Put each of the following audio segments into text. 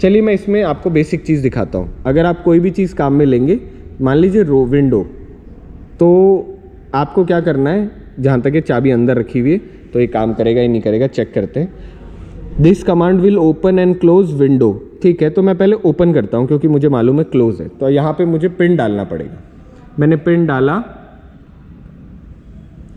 चलिए मैं इसमें आपको बेसिक चीज़ दिखाता हूँ। अगर आप कोई भी चीज़ काम में लेंगे, मान लीजिए विंडो, तो आपको क्या करना है, जहाँ तक ये चाबी अंदर रखी हुई है तो ये काम करेगा या नहीं करेगा चेक करते हैं। This command will open and close window, ठीक है। तो मैं पहले ओपन करता हूँ क्योंकि मुझे मालूम है क्लोज है, तो यहाँ पे मुझे पिन डालना पड़ेगा। मैंने पिन डाला।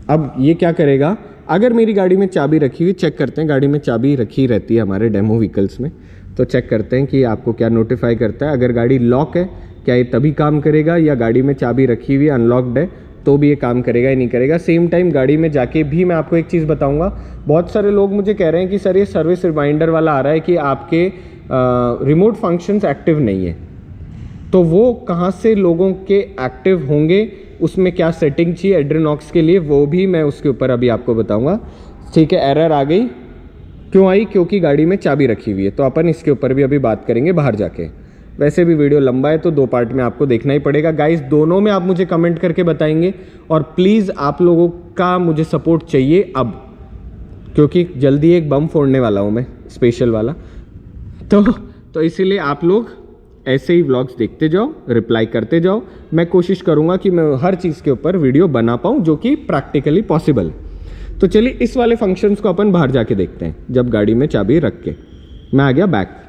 अब ये क्या करेगा, अगर मेरी गाड़ी में चाबी रखी हुई, चेक करते हैं, गाड़ी में चाबी रखी रहती है हमारे डेमो व्हीकल्स में, तो चेक करते हैं कि आपको क्या नोटिफाई करता है। अगर गाड़ी लॉक है क्या ये तभी काम करेगा, या गाड़ी में चाबी रखी हुई अनलॉक्ड है तो भी ये काम करेगा या नहीं करेगा। सेम टाइम गाड़ी में जाके भी मैं आपको एक चीज़ बताऊंगा। बहुत सारे लोग मुझे कह रहे हैं कि सर ये सर्विस रिमाइंडर वाला आ रहा है कि आपके रिमोट फंक्शंस एक्टिव नहीं है, तो वो कहाँ से लोगों के एक्टिव होंगे, उसमें क्या सेटिंग चाहिए एड्रीनॉक्स के लिए, वो भी मैं उसके ऊपर अभी आपको बताऊंगा। ठीक है, एरर आ गई, क्यों आई, क्योंकि गाड़ी में चाबी रखी हुई है, तो अपन इसके ऊपर भी अभी बात करेंगे बाहर जाके। वैसे भी वीडियो लंबा है तो 2 पार्ट में आपको देखना ही पड़ेगा। गाइस दोनों में आप मुझे कमेंट करके बताएंगे, और प्लीज़ आप लोगों का मुझे सपोर्ट चाहिए अब, क्योंकि जल्दी एक बम फोड़ने वाला हूँ मैं, स्पेशल वाला। तो इसीलिए आप लोग ऐसे ही व्लॉग्स देखते जाओ, रिप्लाई करते जाओ। मैं कोशिश करूँगा कि मैं हर चीज़ के ऊपर वीडियो बना पाऊँ जो कि प्रैक्टिकली पॉसिबल। तो चलिए इस वाले फंक्शंस को अपन बाहर जाके देखते हैं। जब गाड़ी में चाबी रख के मैं आ गया बैक।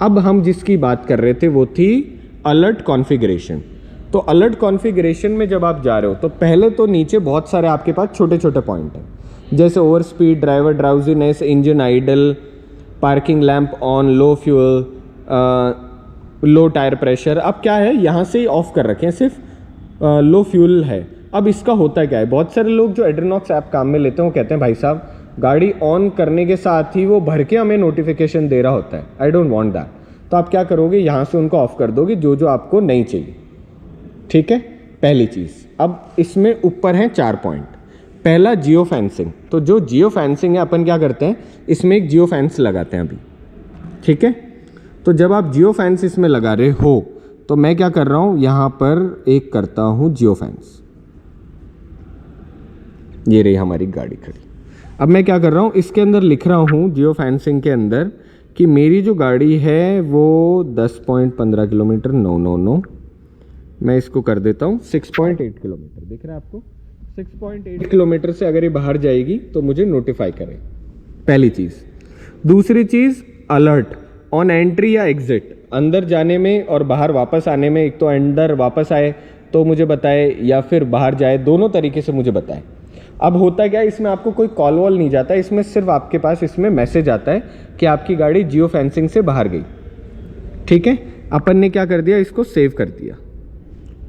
अब हम जिसकी बात कर रहे थे वो थी अलर्ट कॉन्फ़िगरेशन। तो अलर्ट कॉन्फ़िगरेशन में जब आप जा रहे हो तो पहले तो नीचे बहुत सारे आपके पास छोटे छोटे पॉइंट हैं, जैसे over speed, driver drowsiness, engine idle, parking lamp on, low fuel, low tyre pressure. अब क्या है, यहाँ से ही ऑफ कर रखे हैं, सिर्फ लो फ्यूल है। अब इसका होता क्या है, बहुत सारे लोग जो एड्रीनॉक्स ऐप काम में लेते हैं वो कहते हैं भाई साहब गाड़ी ऑन करने के साथ ही वो भर के हमें नोटिफिकेशन दे रहा होता है, आई डोंट वांट दैट। तो आप क्या करोगे, यहाँ से उनको ऑफ कर दोगे जो जो आपको नहीं चाहिए, ठीक है। पहली चीज़, अब इसमें ऊपर हैं 4 पॉइंट। पहला जियो फेंसिंग। तो जो जियो फेंसिंग है अपन क्या करते हैं, इसमें एक जियो फेंस लगाते हैं अभी, ठीक है। तो जब आप जियो फेंस इसमें लगा रहे हो तो मैं क्या कर रहा हूँ, यहाँ पर एक करता हूँ जियो फेंस, ये रही हमारी गाड़ी खड़ी। अब मैं क्या कर रहा हूँ, इसके अंदर लिख रहा हूँ जियो फेंसिंग के अंदर कि मेरी जो गाड़ी है वो 10.15 किलोमीटर, नो, मैं इसको कर देता हूँ 6.8 किलोमीटर। दिख रहा है आपको, 6.8 किलोमीटर से अगर ये बाहर जाएगी तो मुझे नोटिफाई करें, पहली चीज़। दूसरी चीज़, अलर्ट ऑन एंट्री या एग्जिट, अंदर जाने में और बाहर वापस आने में, एक तो अंदर वापस आए तो मुझे बताए या फिर बाहर जाए, दोनों तरीके से मुझे बताए। अब होता क्या है, इसमें आपको कोई कॉल वॉल नहीं जाता, इसमें सिर्फ आपके पास इसमें मैसेज आता है कि आपकी गाड़ी जियो फेंसिंग से बाहर गई, ठीक है। अपन ने क्या कर दिया, इसको सेव कर दिया,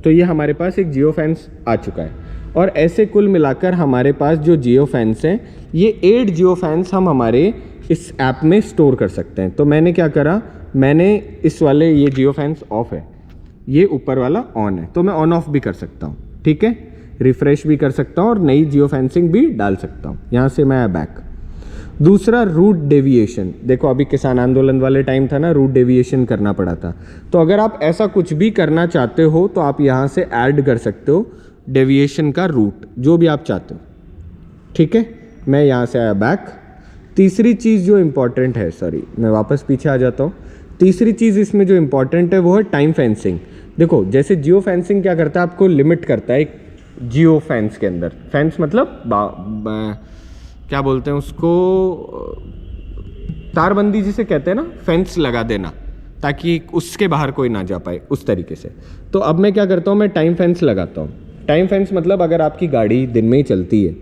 तो ये हमारे पास एक जियो फेंस आ चुका है। और ऐसे कुल मिलाकर हमारे पास जो जियो फेंस हैं, ये 8 जियो फेंस हम हमारे इस ऐप में स्टोर कर सकते हैं। तो मैंने क्या करा, मैंने इस वाले ये जियो फेंस ऑफ है, ये ऊपर वाला ऑन है, तो मैं ऑन ऑफ भी कर सकता हूँ, ठीक है। रिफ्रेश भी कर सकता हूँ और नई जियो फेंसिंग भी डाल सकता हूँ। यहाँ से मैं बैक। दूसरा, रूट डेविएशन। देखो अभी किसान आंदोलन वाले टाइम था ना, रूट डेविएशन करना पड़ा था, तो अगर आप ऐसा कुछ भी करना चाहते हो तो आप यहाँ से ऐड कर सकते हो डेविएशन का रूट, जो भी आप चाहते हो, ठीक है। मैं यहाँ से आया बैक। तीसरी चीज़ जो इम्पॉर्टेंट है, सॉरी मैं वापस पीछे आ जाता हूँ। तीसरी चीज़ इसमें जो इम्पॉर्टेंट है वो है टाइम फेंसिंग। देखो जैसे जियो फेंसिंग क्या करता है, आपको लिमिट करता है जियो फेंस के अंदर। फेंस मतलब क्या बोलते हैं उसको, तारबंदी जिसे कहते हैं ना, फेंस लगा देना ताकि उसके बाहर कोई ना जा पाए, उस तरीके से। तो अब मैं क्या करता हूँ, मैं टाइम फेंस लगाता हूँ। टाइम फेंस मतलब अगर आपकी गाड़ी दिन में ही चलती है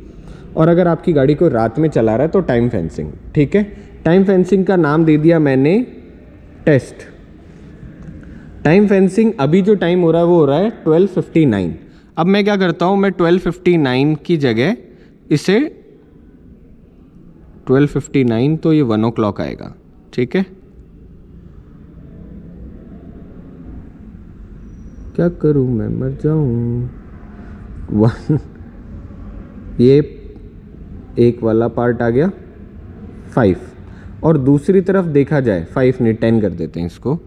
और अगर आपकी गाड़ी को रात में चला रहा है तो टाइम फेंसिंग, ठीक है। टाइम फेंसिंग का नाम दे दिया मैंने टेस्ट। टाइम फेंसिंग अभी जो टाइम हो रहा है वो हो रहा है 12:59। अब मैं क्या करता हूँ, मैं 12:59 की जगह इसे 12:59 तो ये 1 o'clock आएगा, ठीक है। क्या करूँ मैं, मर जाऊँ। ये एक वाला पार्ट आ गया 5, और दूसरी तरफ देखा जाए 5 नहीं 10 कर देते हैं इसको,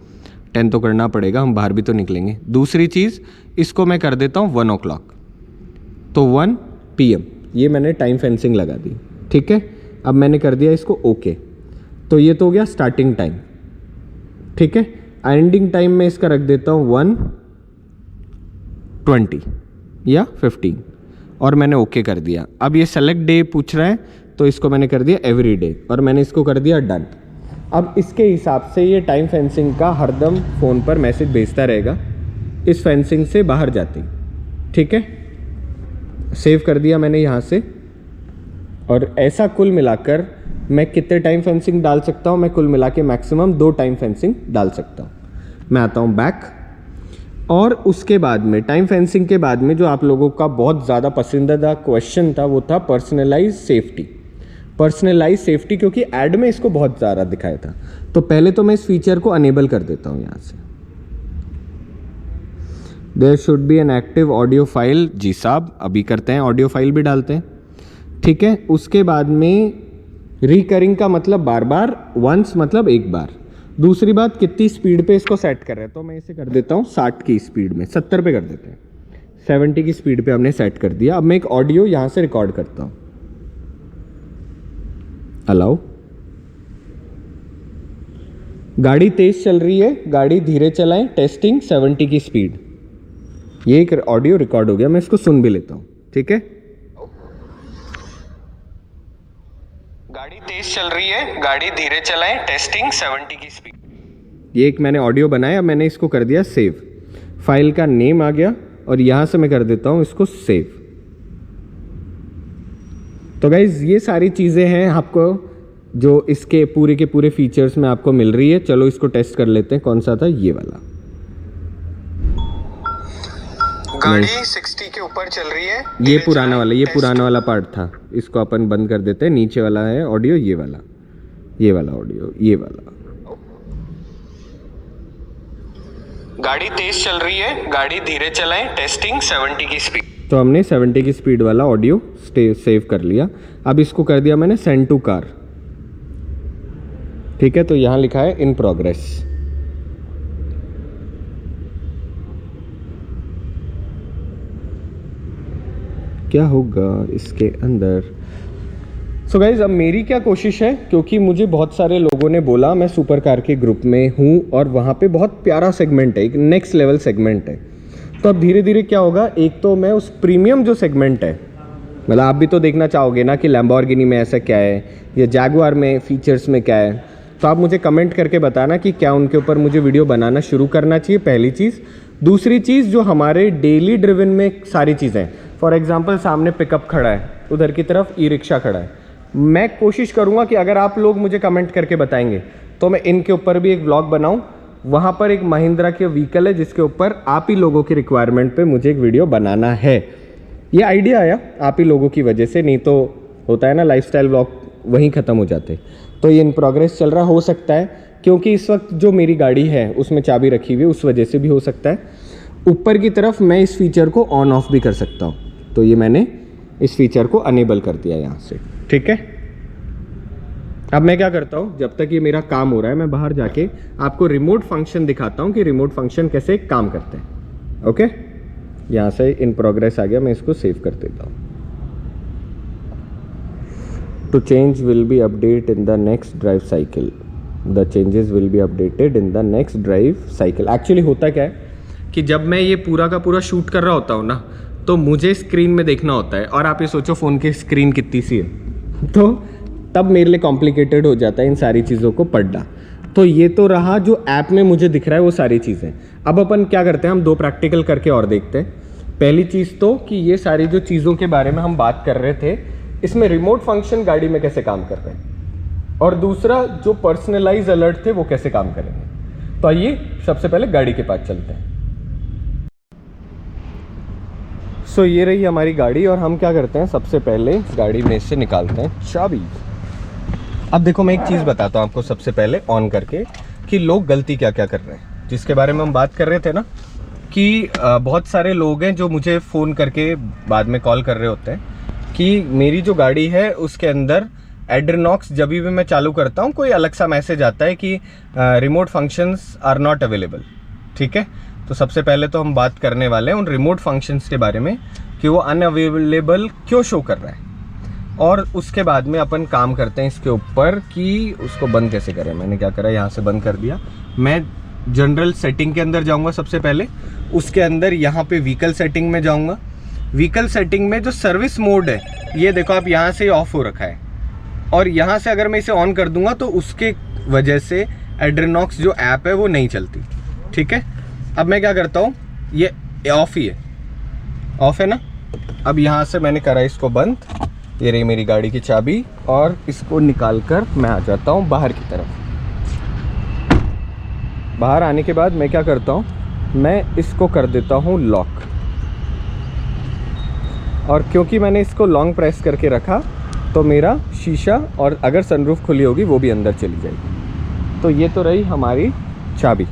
10 तो करना पड़ेगा, हम बाहर भी तो निकलेंगे। दूसरी चीज़, इसको मैं कर देता हूँ 1 o'clock, तो 1 PM, ये मैंने टाइम फेंसिंग लगा दी, ठीक है। अब मैंने कर दिया इसको ओके, तो ये तो हो गया स्टार्टिंग टाइम, ठीक है। एंडिंग टाइम में इसका रख देता हूँ 1:20 या 15 और मैंने ओके कर दिया। अब ये सेलेक्ट डे पूछ रहा है तो इसको मैंने कर दिया एवरी डे और मैंने इसको कर दिया डन। अब इसके हिसाब से ये टाइम फेंसिंग का हरदम फ़ोन पर मैसेज भेजता रहेगा इस फेंसिंग से बाहर जाते ही। ठीक है, सेव कर दिया मैंने यहाँ से। और ऐसा कुल मिलाकर मैं कितने टाइम फेंसिंग डाल सकता हूँ? मैं कुल मिला के मैक्सिमम 2 टाइम फेंसिंग डाल सकता हूँ। मैं आता हूँ बैक और उसके बाद में टाइम फेंसिंग के बाद में जो आप लोगों का बहुत ज़्यादा पसंदीदा क्वेश्चन था वो था पर्सनलाइज सेफ्टी। पर्सनलाइज सेफ्टी क्योंकि ऐड में इसको बहुत ज़्यादा दिखाया था, तो पहले तो मैं इस फीचर को अनेबल कर देता हूँ यहाँ से। There should be an active audio file. जी साहब, अभी करते हैं, ऑडियो फाइल भी डालते हैं। ठीक है, उसके बाद में रिकरिंग का मतलब बार बार, वंस मतलब एक बार। दूसरी बात, कितनी स्पीड पे इसको सेट कर रहे हैं, तो मैं इसे कर देता हूँ 60 की स्पीड में, 70 पे कर देते हैं। 70 की स्पीड पे हमने सेट कर दिया। अब मैं एक ऑडियो यहाँ से रिकॉर्ड करता हूँ। अलाउ। गाड़ी तेज चल रही है, गाड़ी धीरे चलाएं, टेस्टिंग 70 की स्पीड। ये एक ऑडियो रिकॉर्ड हो गया, मैं इसको सुन भी लेता हूँ। ठीक है, गाड़ी तेज चल रही है, गाड़ी धीरे चलाएं, टेस्टिंग 70 की स्पीड। ये एक मैंने ऑडियो बनाया, मैंने इसको कर दिया सेव। फाइल का नेम आ गया और यहां से मैं कर देता हूं इसको सेव। तो गाइज ये सारी चीजें हैं आपको जो इसके पूरे के पूरे फीचर्स में आपको मिल रही है। चलो इसको टेस्ट कर लेते हैं। कौन सा था? ये वाला। गाड़ी 60 के ऊपर चल रही है। ये पुराना वाला, ये पुराना वाला पार्ट था, इसको अपन बंद कर देते हैं। नीचे वाला है ऑडियो, ये वाला, ये वाला ऑडियो, ये वाला। गाड़ी तेज चल रही है, गाड़ी धीरे चलाएं, टेस्टिंग 70 की स्पीड। तो हमने 70 की स्पीड वाला ऑडियो सेव कर लिया। अब इसको कर दिया मैंने सेंड टू कार। ठीक है, तो यहां लिखा है इन प्रोग्रेस। क्या होगा इसके अंदर? सो गाइज, अब मेरी क्या कोशिश है, क्योंकि मुझे बहुत सारे लोगों ने बोला, मैं सुपर कार के ग्रुप में हूँ और वहाँ पे बहुत प्यारा सेगमेंट है, एक नेक्स्ट लेवल सेगमेंट है। तो अब धीरे धीरे क्या होगा, एक तो मैं उस प्रीमियम जो सेगमेंट है, मतलब आप भी तो देखना चाहोगे ना कि लैम्बोर्गिनी में ऐसा क्या है या जैगुआर में फीचर्स में क्या है। तो आप मुझे कमेंट करके बताना कि क्या उनके ऊपर मुझे वीडियो बनाना शुरू करना चाहिए, पहली चीज़। दूसरी चीज़, जो हमारे डेली ड्रिवन में सारी चीज़ें, फॉर एग्जांपल सामने पिकअप खड़ा है, उधर की तरफ ई रिक्शा खड़ा है, मैं कोशिश करूंगा कि अगर आप लोग मुझे कमेंट करके बताएंगे तो मैं इनके ऊपर भी एक व्लॉग बनाऊं। वहां पर एक महिंद्रा के व्हीकल है जिसके ऊपर आप ही लोगों की रिक्वायरमेंट पे मुझे एक वीडियो बनाना है। ये आइडिया आया आप ही लोगों की वजह से, नहीं तो होता है ना लाइफस्टाइल व्लॉग वहीं ख़त्म हो जाते। तो ये इन प्रोग्रेस चल रहा, हो सकता है क्योंकि इस वक्त जो मेरी गाड़ी है उसमें चाबी रखी हुई है, उस वजह से भी हो सकता है। ऊपर की तरफ मैं इस फीचर को ऑन ऑफ भी कर सकता हूँ, तो ये मैंने इस फीचर को अनेबल कर दिया यहाँ से। ठीक है, अब मैं क्या करता हूँ, जब तक ये मेरा काम हो रहा है मैं बाहर जाके आपको रिमोट फंक्शन दिखाता हूँ कि रिमोट फंक्शन कैसे काम करते हैं। ओके, यहाँ से इन प्रोग्रेस आ गया, मैं इसको सेव कर देता हूँ। Two change will be update in the next drive cycle, the changes will be updated in the next drive cycle. Actually होता क्या है कि जब मैं ये पूरा का पूरा शूट कर रहा होता हूँ ना, तो मुझे स्क्रीन में देखना होता है, और आप ये सोचो फ़ोन की स्क्रीन कितनी सी है, तो तब मेरे लिए कॉम्प्लिकेटेड हो जाता है इन सारी चीज़ों को पढ़ना। तो ये तो रहा जो ऐप में मुझे दिख रहा है वो सारी चीज़ें। अब अपन क्या करते हैं, हम 2 प्रैक्टिकल करके और देखते हैं। पहली चीज़ तो कि ये सारी जो चीज़ों के बारे में हम बात कर रहे थे, इसमें रिमोट फंक्शन गाड़ी में कैसे काम कर रहे हैं, और दूसरा जो पर्सनलाइज अलर्ट थे वो कैसे काम करेंगे। तो आइए सबसे पहले गाड़ी के पास चलते हैं। सो ये रही हमारी गाड़ी, और हम क्या करते हैं, सबसे पहले गाड़ी में से निकालते हैं चाबी। अब देखो, मैं एक चीज़ बताता हूँ आपको सबसे पहले ऑन करके कि लोग गलती क्या क्या कर रहे हैं, जिसके बारे में हम बात कर रहे थे ना, कि बहुत सारे लोग हैं जो मुझे फ़ोन करके बाद में कॉल कर रहे होते हैं कि मेरी जो गाड़ी है उसके अंदर एड्रेनॉक्स जब भी मैं चालू करता हूँ कोई अलग सा मैसेज आता है कि remote functions are not available. ठीक है, तो सबसे पहले तो हम बात करने वाले हैं उन रिमोट फंक्शंस के बारे में कि वो अनअवेलेबल क्यों शो कर रहा है। और उसके बाद में अपन काम करते हैं इसके ऊपर कि उसको बंद कैसे करें। मैंने क्या करा, यहाँ से बंद कर दिया। मैं जनरल सेटिंग के अंदर जाऊँगा सबसे पहले, उसके अंदर यहाँ पे व्हीकल सेटिंग में जाऊँगा। व्हीकल सेटिंग में जो सर्विस मोड है, ये देखो आप यहाँ से ऑफ हो रखा है, और यहाँ से अगर मैं इसे ऑन कर दूंगा तो उसके वजह से एड्रेनॉक्स जो ऐप है वो नहीं चलती। ठीक है, अब मैं क्या करता हूँ, ये ऑफ ही है, ऑफ है ना। अब यहाँ से मैंने करा इसको बंद, ये रही मेरी गाड़ी की चाबी, और इसको निकाल कर मैं आ जाता हूँ बाहर की तरफ। बाहर आने के बाद मैं क्या करता हूँ, मैं इसको कर देता हूँ लॉक, और क्योंकि मैंने इसको लॉन्ग प्रेस करके रखा तो मेरा शीशा और अगर सनरूफ खुली होगी वो भी अंदर चली जाएगी। तो ये तो रही हमारी चाबी।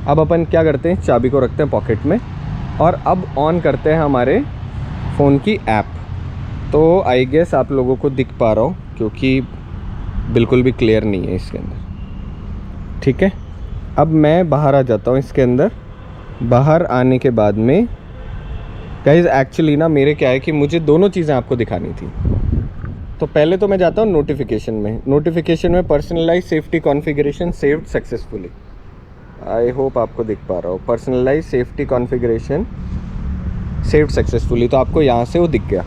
अब अपन क्या करते हैं, चाबी को रखते हैं पॉकेट में, और अब ऑन करते हैं हमारे फ़ोन की ऐप। तो आई गेस आप लोगों को दिख पा रहा हूँ क्योंकि बिल्कुल भी क्लियर नहीं है इसके अंदर। ठीक है, अब मैं बाहर आ जाता हूँ इसके अंदर। बाहर आने के बाद में गाइस एक्चुअली ना मेरे क्या है कि मुझे दोनों चीज़ें आपको दिखानी थी। तो पहले तो मैं जाता हूँ नोटिफिकेशन में। नोटिफिकेशन में personalise safety configuration saved successfully, I hope आपको दिख पा रहा हो, personalise safety configuration saved successfully. तो आपको यहाँ से वो दिख गया।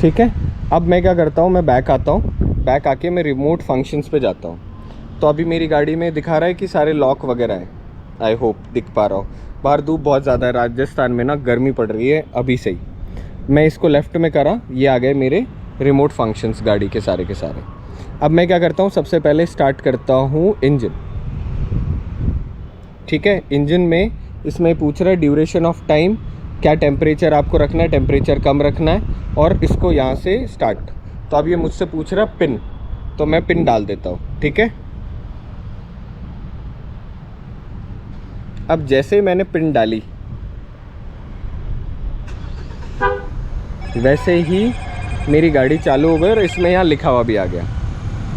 ठीक है, अब मैं क्या करता हूँ, मैं बैक आता हूँ। बैक आके मैं रिमोट फंक्शंस पे जाता हूँ। तो अभी मेरी गाड़ी में दिखा रहा है कि सारे लॉक वगैरह हैं, आई होप दिख पा रहा हो। बाहर धूप बहुत ज़्यादा है, राजस्थान में ना गर्मी पड़ रही है अभी से ही। मैं इसको लेफ़्ट में करा, ये आ गए मेरे रिमोट फंक्शंस गाड़ी के सारे। अब मैं क्या करता हूँ, सबसे पहले स्टार्ट करता हूँ इंजन। ठीक है, इंजन में इसमें पूछ रहा है ड्यूरेशन ऑफ टाइम, क्या टेम्परेचर आपको रखना है, टेम्परेचर कम रखना है, और इसको यहाँ से स्टार्ट। तो अब ये मुझसे पूछ रहा है पिन, तो मैं पिन डाल देता हूँ। ठीक है, अब जैसे मैंने पिन डाली वैसे ही मेरी गाड़ी चालू हो गई, और इसमें यहाँ लिखा हुआ भी आ गया।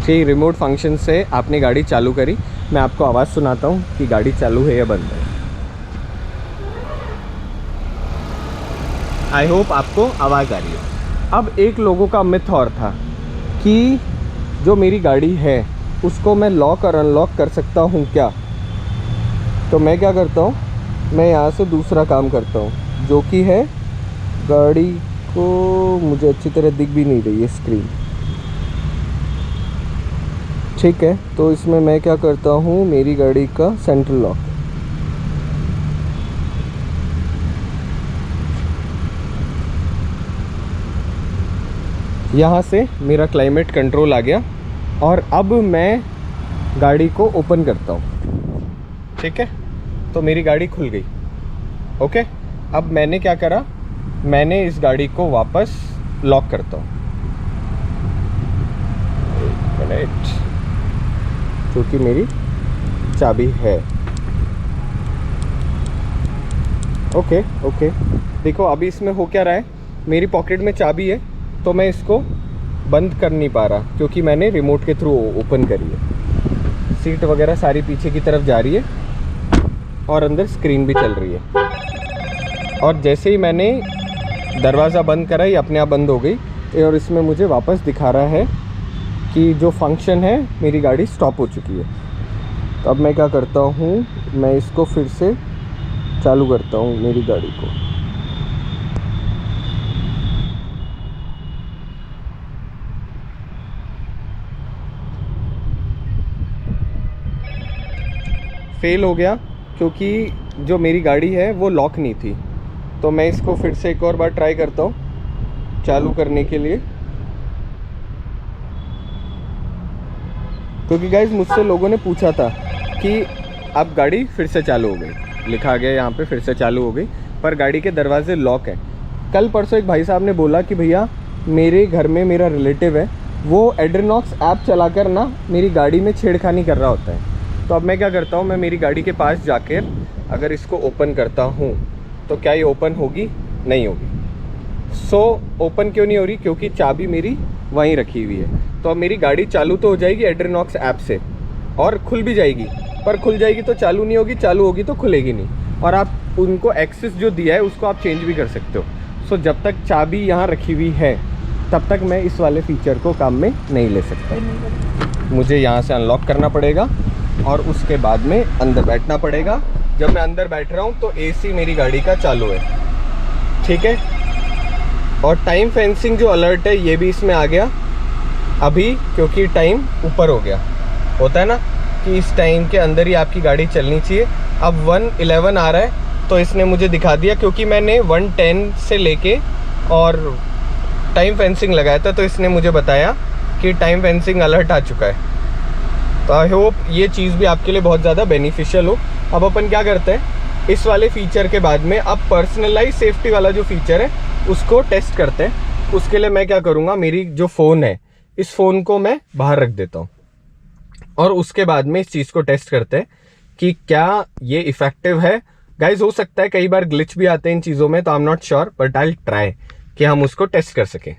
ठीक, रिमोट फंक्शन से आपने गाड़ी चालू करी। मैं आपको आवाज़ सुनाता हूँ कि गाड़ी चालू है या बंद है। आई होप आपको आवाज़ आ रही है। अब एक लोगों का मिथ और था कि जो मेरी गाड़ी है उसको मैं लॉक और अनलॉक कर सकता हूँ क्या। तो मैं क्या करता हूँ, मैं यहाँ से दूसरा काम करता हूँ, जो कि है गाड़ी को, मुझे अच्छी तरह दिख भी नहीं रही है स्क्रीन। ठीक है, तो इसमें मैं क्या करता हूँ, मेरी गाड़ी का सेंट्रल लॉक, यहाँ से मेरा क्लाइमेट कंट्रोल आ गया, और अब मैं गाड़ी को ओपन करता हूँ। ठीक है, तो मेरी गाड़ी खुल गई। ओके, अब मैंने क्या करा, मैंने इस गाड़ी को वापस लॉक करता हूँ। एक मिनट, क्योंकि मेरी चाबी है। ओके, देखो अभी इसमें हो क्या रहा है, मेरी पॉकेट में चाबी है तो मैं इसको बंद कर नहीं पा रहा क्योंकि मैंने रिमोट के थ्रू ओपन करी है। सीट वगैरह सारी पीछे की तरफ जा रही है और अंदर स्क्रीन भी चल रही है। और जैसे ही मैंने दरवाज़ा बंद करा, ये अपने आप बंद हो गई, और इसमें मुझे वापस दिखा रहा है कि जो फंक्शन है, मेरी गाड़ी स्टॉप हो चुकी है। तो अब मैं क्या करता हूँ, मैं इसको फिर से चालू करता हूँ मेरी गाड़ी को। फेल हो गया क्योंकि जो मेरी गाड़ी है वो लॉक नहीं थी। तो मैं इसको फिर से एक और बार ट्राई करता हूँ चालू करने के लिए, क्योंकि गाइज मुझसे लोगों ने पूछा था कि अब गाड़ी फिर से चालू हो गई, लिखा गया यहाँ पे फिर से चालू हो गई, पर गाड़ी के दरवाजे लॉक है। कल परसों एक भाई साहब ने बोला कि भैया मेरे घर में मेरा रिलेटिव है, वो एड्रेनॉक्स ऐप चलाकर ना मेरी गाड़ी में छेड़खानी कर रहा होता है। तो अब मैं क्या करता हूँ, मैं मेरी गाड़ी के पास जाकर अगर इसको ओपन करता हूँ तो क्या ये ओपन होगी? नहीं होगी। ओपन क्यों नहीं हो रही? क्योंकि चाबी मेरी वहीं रखी हुई है। तो अब मेरी गाड़ी चालू तो हो जाएगी एड्रेनॉक्स ऐप से, और खुल भी जाएगी, पर खुल जाएगी तो चालू नहीं होगी, चालू होगी तो खुलेगी नहीं। और आप उनको एक्सेस जो दिया है उसको आप चेंज भी कर सकते हो। जब तक चाबी यहाँ रखी हुई है तब तक मैं इस वाले फीचर को काम में नहीं ले सकता। मुझे यहाँ से अनलॉक करना पड़ेगा और उसके बाद में अंदर बैठना पड़ेगा। जब मैं अंदर बैठ रहा हूँ तो AC मेरी गाड़ी का चालू है, ठीक है। और टाइम फेंसिंग जो अलर्ट है ये भी इसमें आ गया अभी, क्योंकि टाइम ऊपर हो गया। होता है ना कि इस टाइम के अंदर ही आपकी गाड़ी चलनी चाहिए। अब 1:11 आ रहा है तो इसने मुझे दिखा दिया, क्योंकि मैंने 1:10 से लेके और टाइम फेंसिंग लगाया था, तो इसने मुझे बताया कि टाइम फेंसिंग अलर्ट आ चुका है। तो आई होप ये चीज़ भी आपके लिए बहुत ज़्यादा बेनिफिशियल हो। अब अपन क्या करते हैं, इस वाले फीचर के बाद में अब पर्सनलाइज सेफ्टी वाला जो फीचर है उसको टेस्ट करते हैं। उसके लिए मैं क्या करूँगा, मेरी जो फ़ोन है इस फ़ोन को मैं बाहर रख देता हूँ और उसके बाद में इस चीज़ को टेस्ट करते हैं कि क्या ये इफ़ेक्टिव है। गाइज हो सकता है कई बार ग्लिच भी आते हैं इन चीज़ों में, तो I am not sure, but I try कि हम उसको टेस्ट कर सकें।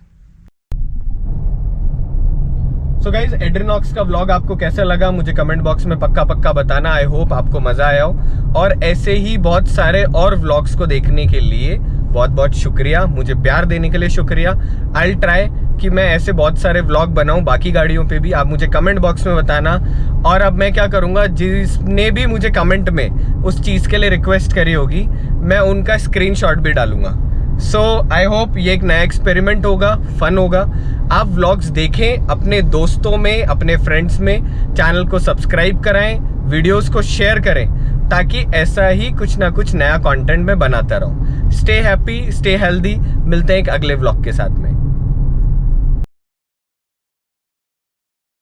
सो गाइज एड्रीनॉक्स का व्लॉग आपको कैसा लगा मुझे कमेंट बॉक्स में पक्का बताना। आई होप आपको मजा आया हो, और ऐसे ही बहुत सारे और व्लॉग्स को देखने के लिए बहुत शुक्रिया, मुझे प्यार देने के लिए शुक्रिया। आई ट्राई कि मैं ऐसे बहुत सारे व्लॉग बनाऊं बाकी गाड़ियों पे भी, आप मुझे कमेंट बॉक्स में बताना। और अब मैं क्या करूंगा, जिसने भी मुझे कमेंट में उस चीज़ के लिए रिक्वेस्ट करी होगी मैं उनका स्क्रीनशॉट भी डालूंगा। सो आई होप ये एक नया एक्सपेरिमेंट होगा, फन होगा। आप व्लॉग्स देखें अपने दोस्तों में, अपने फ्रेंड्स में, चैनल को सब्सक्राइब कराएं, वीडियोस को शेयर करें, ताकि ऐसा ही कुछ ना कुछ नया कंटेंट मैं बनाता रहूं। स्टे हैप्पी, स्टे हेल्दी, मिलते हैं एक अगले व्लॉग के साथ में।